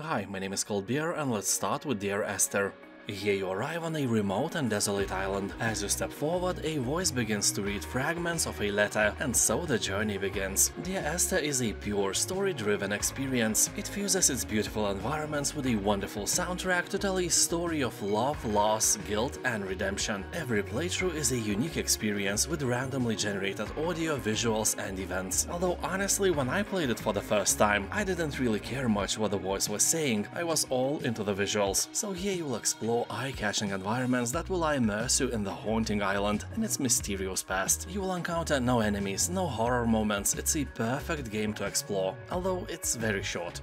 Hi, my name is Beer, and let's start with Dear Esther. Here you arrive on a remote and desolate island. As you step forward, a voice begins to read fragments of a letter, and so the journey begins. Dear Esther is a pure, story-driven experience. It fuses its beautiful environments with a wonderful soundtrack to tell a story of love, loss, guilt, and redemption. Every playthrough is a unique experience with randomly generated audio, visuals, and events. Although honestly, when I played it for the first time, I didn't really care much what the voice was saying. I was all into the visuals. So here you will explore eye-catching environments that will immerse you in the haunting island and its mysterious past. You will encounter no enemies, no horror moments. It's a perfect game to explore, although it's very short.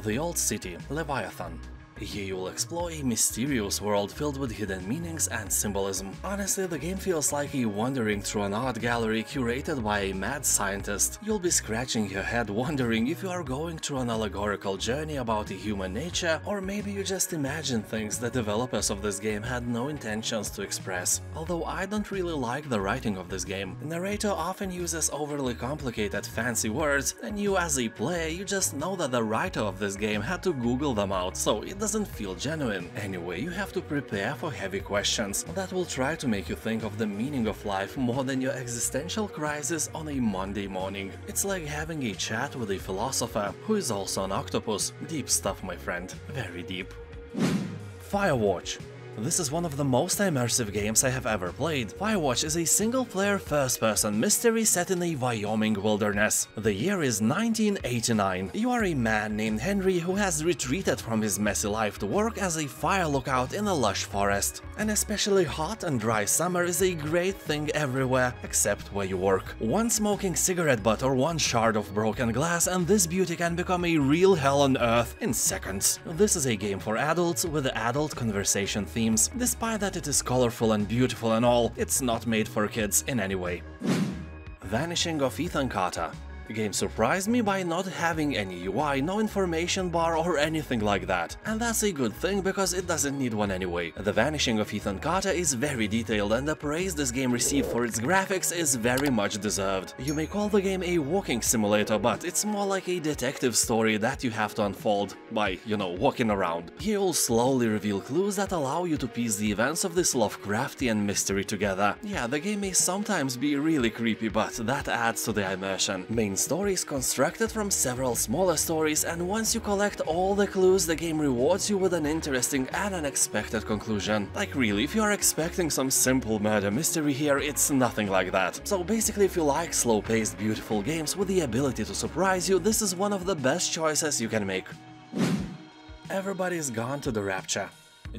The Old City, Leviathan. Here you will explore a mysterious world filled with hidden meanings and symbolism. Honestly, the game feels like a wandering through an art gallery curated by a mad scientist. You'll be scratching your head wondering if you are going through an allegorical journey about human nature, or maybe you just imagine things the developers of this game had no intentions to express. Although I don't really like the writing of this game. The narrator often uses overly complicated fancy words, and you as a player, you just know that the writer of this game had to Google them out, so it doesn't feel genuine. Anyway, you have to prepare for heavy questions that will try to make you think of the meaning of life more than your existential crisis on a Monday morning. It's like having a chat with a philosopher who is also an octopus. Deep stuff, my friend. Very deep. Firewatch. This is one of the most immersive games I have ever played. Firewatch is a single-player first-person mystery set in a Wyoming wilderness. The year is 1989. You are a man named Henry who has retreated from his messy life to work as a fire lookout in a lush forest. An especially hot and dry summer is a great thing everywhere except where you work. One smoking cigarette butt or one shard of broken glass and this beauty can become a real hell on earth in seconds. This is a game for adults with adult conversation themes. Despite that it is colorful and beautiful and all, it's not made for kids in any way. Vanishing of Ethan Carter. The game surprised me by not having any UI, no information bar or anything like that. And that's a good thing because it doesn't need one anyway. The Vanishing of Ethan Carter is very detailed and the praise this game received for its graphics is very much deserved. You may call the game a walking simulator, but it's more like a detective story that you have to unfold by, walking around. You'll slowly reveal clues that allow you to piece the events of this Lovecraftian mystery together. Yeah, the game may sometimes be really creepy, but that adds to the immersion. Main story is constructed from several smaller stories, and once you collect all the clues, the game rewards you with an interesting and unexpected conclusion. Like really, if you are expecting some simple murder mystery here, it's nothing like that. So basically, if you like slow-paced, beautiful games with the ability to surprise you, this is one of the best choices you can make. Everybody's gone to the Rapture.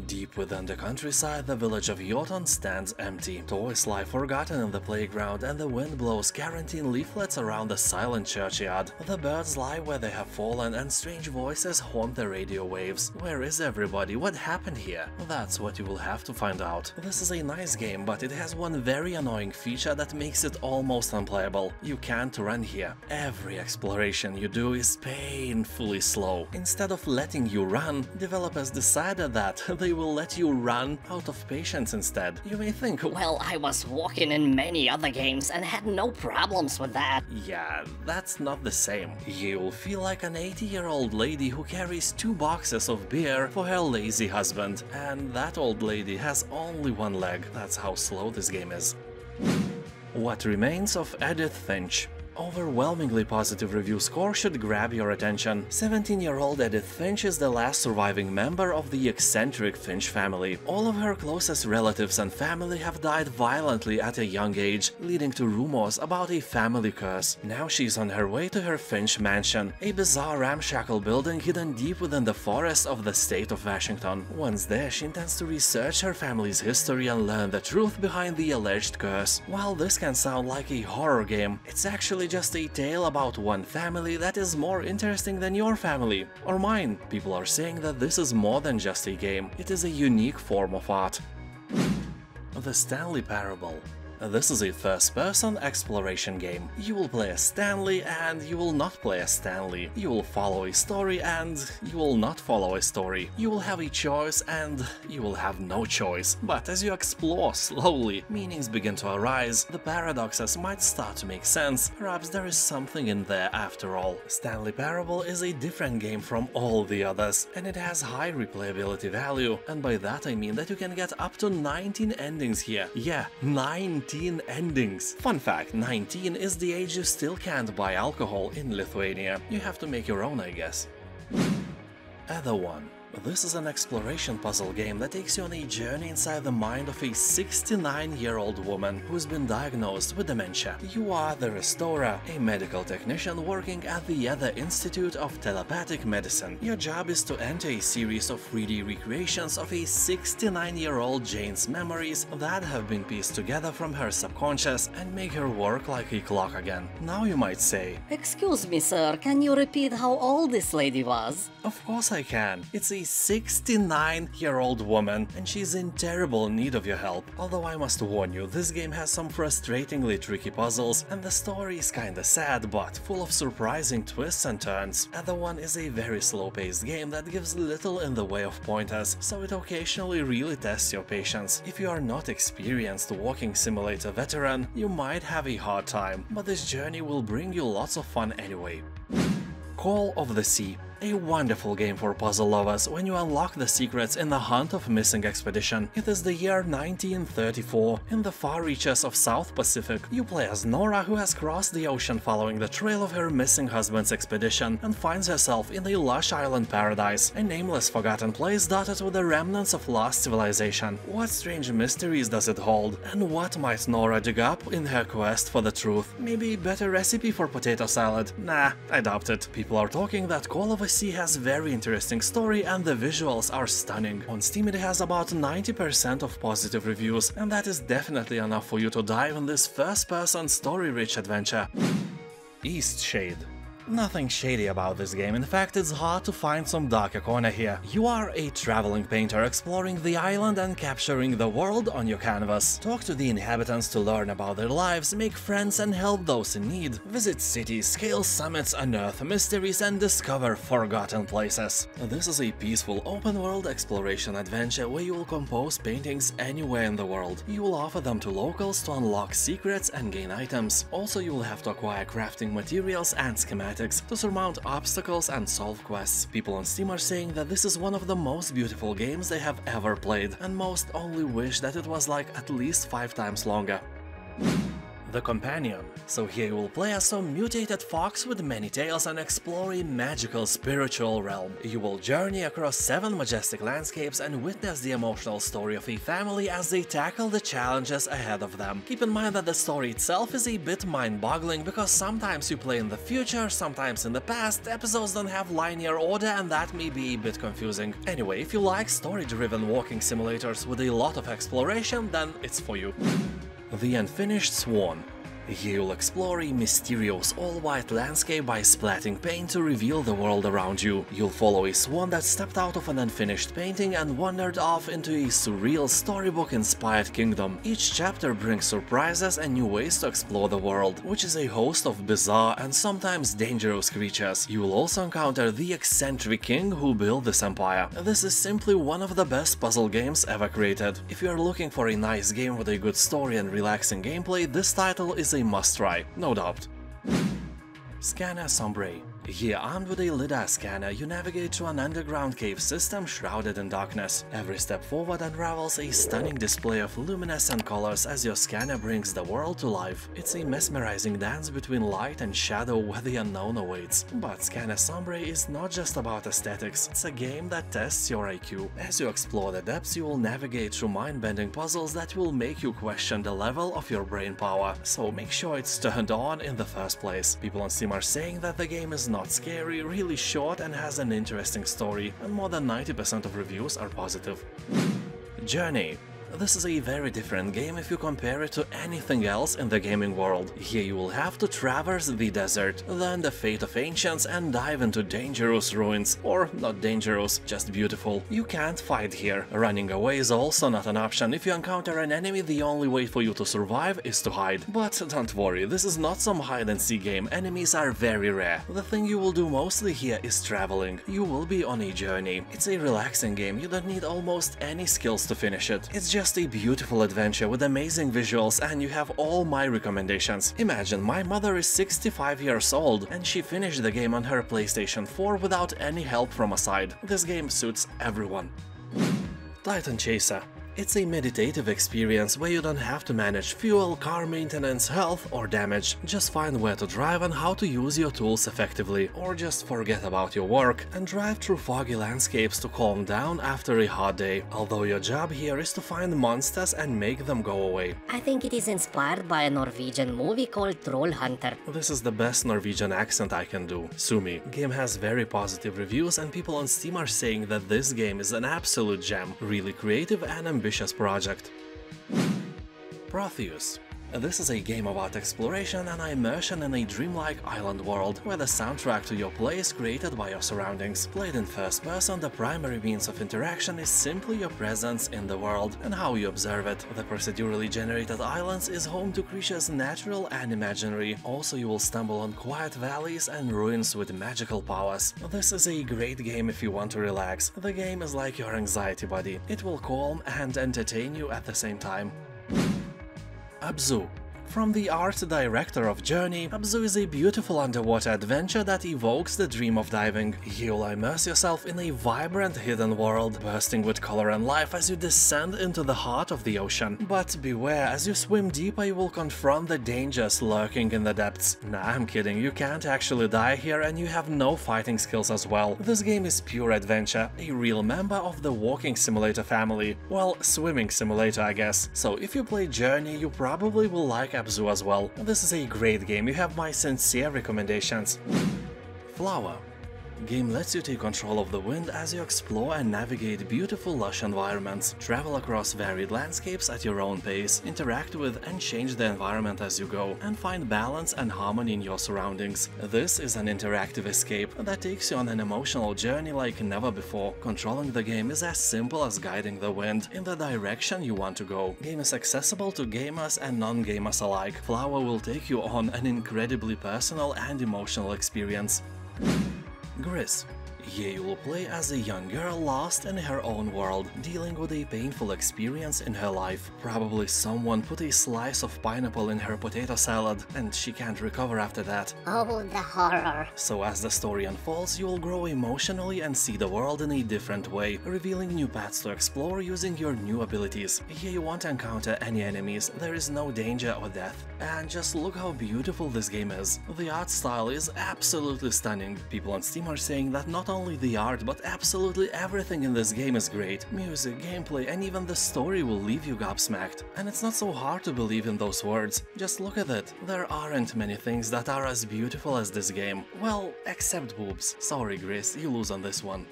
Deep within the countryside, the village of Yoton stands empty. Toys lie forgotten in the playground, and the wind blows quarantine leaflets around the silent churchyard. The birds lie where they have fallen, and strange voices haunt the radio waves. Where is everybody? What happened here? That's what you will have to find out. This is a nice game, but it has one very annoying feature that makes it almost unplayable. You can't run here. Every exploration you do is painfully slow. Instead of letting you run, developers decided that they will let you run out of patience instead. You may think, well, I was walking in many other games and had no problems with that. Yeah, that's not the same. You'll feel like an 80-year-old lady who carries 2 boxes of beer for her lazy husband, and that old lady has only one leg. That's how slow this game is. What Remains of Edith Finch. Overwhelmingly positive review score should grab your attention. 17-year-old Edith Finch is the last surviving member of the eccentric Finch family. All of her closest relatives and family have died violently at a young age, leading to rumors about a family curse. Now she's on her way to her Finch mansion, a bizarre ramshackle building hidden deep within the forest of the state of Washington. Once there, she intends to research her family's history and learn the truth behind the alleged curse. While this can sound like a horror game, it's actually just a tale about one family that is more interesting than your family or mine. People are saying that this is more than just a game, it is a unique form of art. The Stanley Parable. This is a first-person exploration game. You will play as Stanley and you will not play as Stanley. You will follow a story and you will not follow a story. You will have a choice and you will have no choice. But as you explore slowly, meanings begin to arise, the paradoxes might start to make sense, perhaps there is something in there after all. Stanley Parable is a different game from all the others, and it has high replayability value, and by that I mean that you can get up to 19 endings here. Yeah, 19 endings! Fun fact, 19 is the age you still can't buy alcohol in Lithuania. You have to make your own, I guess. Other one. This is an exploration puzzle game that takes you on a journey inside the mind of a 69-year-old woman who's been diagnosed with dementia. You are the Restorer, a medical technician working at the Edith Institute of Telepathic Medicine. Your job is to enter a series of 3D recreations of a 69-year-old Jane's memories that have been pieced together from her subconscious and make her work like a clock again. Now you might say, Excuse me, sir, can you repeat how old this lady was? Of course I can. It's a 69-year-old woman, and she's in terrible need of your help. Although I must warn you, this game has some frustratingly tricky puzzles, and the story is kinda sad, but full of surprising twists and turns. Other one is a very slow-paced game that gives little in the way of pointers, so it occasionally really tests your patience. If you are not experienced walking simulator veteran, you might have a hard time, but this journey will bring you lots of fun anyway. Call of the Sea. A wonderful game for puzzle lovers when you unlock the secrets in the Hunt of Missing expedition. It is the year 1934. In the far reaches of South Pacific, you play as Nora, who has crossed the ocean following the trail of her missing husband's expedition and finds herself in a lush island paradise, a nameless forgotten place dotted with the remnants of lost civilization. What strange mysteries does it hold? And what might Nora dig up in her quest for the truth? Maybe a better recipe for potato salad? Nah, I doubt it. People are talking that Call of the Sea has very interesting story and the visuals are stunning. On Steam it has about 90% of positive reviews, and that is definitely enough for you to dive in this first-person story-rich adventure. Eastshade. Nothing shady about this game, in fact it's hard to find some darker corner here. You are a traveling painter exploring the island and capturing the world on your canvas. Talk to the inhabitants to learn about their lives, make friends and help those in need. Visit cities, scale summits, unearth mysteries and discover forgotten places. This is a peaceful open-world exploration adventure where you will compose paintings anywhere in the world. You will offer them to locals to unlock secrets and gain items. Also you will have to acquire crafting materials and schematics to surmount obstacles and solve quests. People on Steam are saying that this is one of the most beautiful games they have ever played, and most only wish that it was like at least 5 times longer. The Companion. So here you will play as some mutated fox with many tails and explore a magical spiritual realm. You will journey across 7 majestic landscapes and witness the emotional story of a family as they tackle the challenges ahead of them. Keep in mind that the story itself is a bit mind-boggling because sometimes you play in the future, sometimes in the past, episodes don't have linear order and that may be a bit confusing. Anyway, if you like story-driven walking simulators with a lot of exploration, then it's for you. The Unfinished Swan. Here you'll explore a mysterious all-white landscape by splatting paint to reveal the world around you. You'll follow a swan that stepped out of an unfinished painting and wandered off into a surreal storybook-inspired kingdom. Each chapter brings surprises and new ways to explore the world, which is a host of bizarre and sometimes dangerous creatures. You will also encounter the eccentric king who built this empire. This is simply one of the best puzzle games ever created. If you are looking for a nice game with a good story and relaxing gameplay, this title is a must-try, no doubt. Scanner Sombre. Here, armed with a LiDAR scanner, you navigate through an underground cave system shrouded in darkness. Every step forward unravels a stunning display of luminescent colors as your scanner brings the world to life. It's a mesmerizing dance between light and shadow where the unknown awaits. But Scanner Sombre is not just about aesthetics, it's a game that tests your IQ. As you explore the depths, you will navigate through mind-bending puzzles that will make you question the level of your brain power, so make sure it's turned on in the first place. People on Steam are saying that the game is not scary, really short and has an interesting story, and more than 90% of reviews are positive. Journey. This is a very different game if you compare it to anything else in the gaming world. Here you will have to traverse the desert, learn the fate of ancients and dive into dangerous ruins. Or not dangerous, just beautiful. You can't fight here. Running away is also not an option. If you encounter an enemy, the only way for you to survive is to hide. But don't worry, this is not some hide-and-seek game. Enemies are very rare. The thing you will do mostly here is traveling. You will be on a journey. It's a relaxing game. You don't need almost any skills to finish it. It's just a beautiful adventure with amazing visuals, and you have all my recommendations. Imagine, my mother is 65 years old and she finished the game on her PlayStation 4 without any help from a side. This game suits everyone. Titan Chaser. It's a meditative experience where you don't have to manage fuel, car maintenance, health or damage. Just find where to drive and how to use your tools effectively, or just forget about your work and drive through foggy landscapes to calm down after a hot day, although your job here is to find monsters and make them go away. I think it is inspired by a Norwegian movie called Troll Hunter. This is the best Norwegian accent I can do. Sue me. Game has very positive reviews and people on Steam are saying that this game is an absolute gem, really creative and ambitious project. Proteus. This is a game about exploration and immersion in a dreamlike island world, where the soundtrack to your play is created by your surroundings. Played in first person, the primary means of interaction is simply your presence in the world and how you observe it. The procedurally generated islands is home to creatures natural and imaginary. Also, you will stumble on quiet valleys and ruins with magical powers. This is a great game if you want to relax. The game is like your anxiety buddy. It will calm and entertain you at the same time. Abzû. From the art director of Journey, Abzû is a beautiful underwater adventure that evokes the dream of diving. You'll immerse yourself in a vibrant hidden world, bursting with color and life as you descend into the heart of the ocean. But beware, as you swim deeper you will confront the dangers lurking in the depths. Nah, I'm kidding, you can't actually die here and you have no fighting skills as well. This game is pure adventure, a real member of the walking simulator family. Well, swimming simulator I guess. So if you play Journey, you probably will like Abzû as well. This is a great game, you have my sincere recommendations. Flower. Game lets you take control of the wind as you explore and navigate beautiful lush environments, travel across varied landscapes at your own pace, interact with and change the environment as you go, and find balance and harmony in your surroundings. This is an interactive escape that takes you on an emotional journey like never before. Controlling the game is as simple as guiding the wind in the direction you want to go. Game is accessible to gamers and non-gamers alike. Flower will take you on an incredibly personal and emotional experience. Gris. Here you will play as a young girl lost in her own world, dealing with a painful experience in her life. Probably someone put a slice of pineapple in her potato salad, and she can't recover after that. Oh, the horror. So as the story unfolds, you will grow emotionally and see the world in a different way, revealing new paths to explore using your new abilities. Here you won't encounter any enemies, there is no danger or death. And just look how beautiful this game is. The art style is absolutely stunning. People on Steam are saying that not only the art, but absolutely everything in this game is great. Music, gameplay, and even the story will leave you gobsmacked. And it's not so hard to believe in those words. Just look at it. There aren't many things that are as beautiful as this game. Well, except boobs. Sorry, Gris, you lose on this one.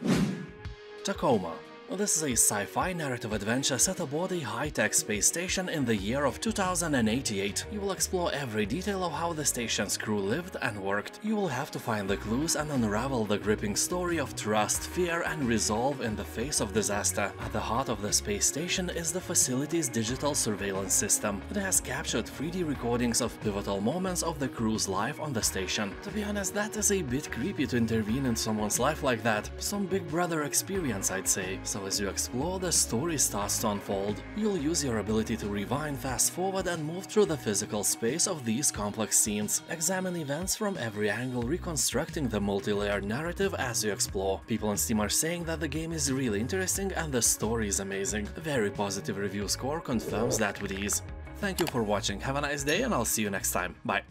Tacoma. This is a sci-fi narrative adventure set aboard a high-tech space station in the year of 2088. You will explore every detail of how the station's crew lived and worked. You will have to find the clues and unravel the gripping story of trust, fear and resolve in the face of disaster. At the heart of the space station is the facility's digital surveillance system. It has captured 3D recordings of pivotal moments of the crew's life on the station. To be honest, that is a bit creepy to intervene in someone's life like that. Some Big Brother experience, I'd say. So as you explore, the story starts to unfold. You'll use your ability to rewind, fast forward and move through the physical space of these complex scenes. Examine events from every angle, reconstructing the multi-layered narrative as you explore. People on Steam are saying that the game is really interesting and the story is amazing. A very positive review score confirms that with ease. Thank you for watching, have a nice day and I'll see you next time. Bye.